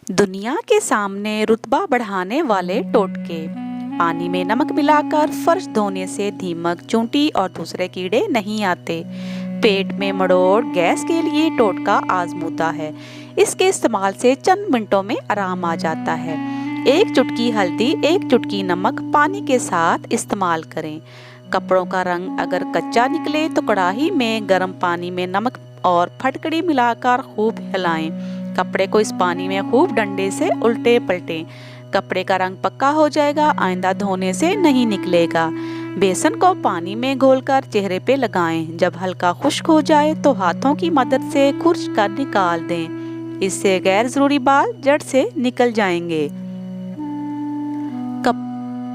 दुनिया के सामने रुतबा बढ़ाने वाले टोटके। पानी में नमक मिलाकर फर्श धोने से दीमक, चूंटी और दूसरे कीड़े नहीं आते। पेट में मरोड़ गैस के लिए टोटका आजमूदा है। इसके इस्तेमाल से चंद मिनटों में आराम आ जाता है। एक चुटकी हल्दी, एक चुटकी नमक पानी के साथ इस्तेमाल करें। कपड़ों का रंग अगर कच्चा निकले तो कढ़ाई में गर्म पानी में नमक और फटकड़ी मिलाकर खूब हिलाएं। कपड़े को इस पानी में खूब डंडे से उल्टे पलटें। कपड़े का रंग पक्का हो जाएगा, आइंदा धोने से नहीं निकलेगा। बेसन को पानी में घोलकर चेहरे पे लगाएं। जब हल्का खुश्क हो जाए तो हाथों की मदद से खुर्च कर निकाल दें। इससे गैर जरूरी बाल जड़ से निकल जाएंगे।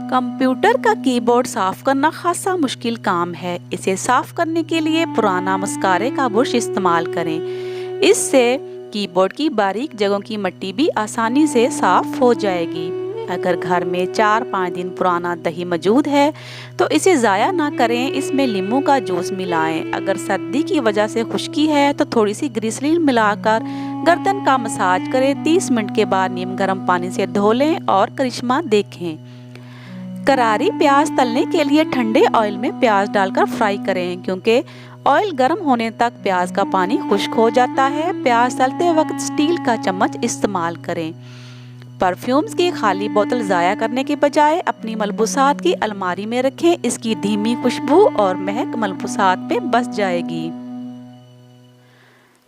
कंप्यूटर का कीबोर्ड साफ करना खासा मुश्किल काम है। इसे साफ करने के लिए पुराना मस्कारे का बुरश इस्तेमाल करें। इससे कीबोर्ड की बारीक जगहों की मिट्टी भी आसानी से साफ हो जाएगी। अगर घर में 4-5 दिन पुराना दही मौजूद है तो इसे ज़ाया ना करें, इसमें नींबू का जूस मिलाएं। अगर सर्दी की वजह से खुश्की है तो थोड़ी सी ग्लिसरीन मिलाकर गर्दन का मसाज करें। 30 मिनट के बाद नीम गर्म पानी से धो लें और करिश्मा देखें। करारी प्याज तलने के लिए ठंडे ऑयल में प्याज डालकर फ्राई करें, क्योंकि ऑयल गर्म होने तक प्याज का पानी खुश्क हो जाता है। प्याज तलते वक्त स्टील का चम्मच इस्तेमाल करें। परफ्यूम्स की खाली बोतल ज़ाया करने के बजाय अपनी मलबूसात की अलमारी में रखें। इसकी धीमी खुशबू और महक मलबूसात पे बस जाएगी।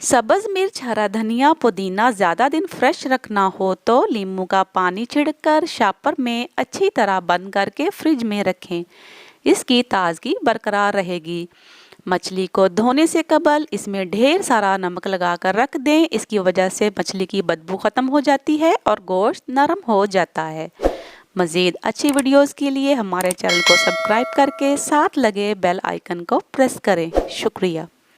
सब्ज़ मिर्च, हरा धनिया, पुदीना ज़्यादा दिन फ्रेश रखना हो तो नींबू का पानी छिड़ककर शापर में अच्छी तरह बंद करके फ्रिज में रखें। इसकी ताजगी बरकरार रहेगी। मछली को धोने से कबल इसमें ढेर सारा नमक लगाकर रख दें। इसकी वजह से मछली की बदबू ख़त्म हो जाती है और गोश्त नरम हो जाता है। मज़ीद अच्छी वीडियोस के लिए हमारे चैनल को सब्सक्राइब करके साथ लगे बेल आइकन को प्रेस करें। शुक्रिया।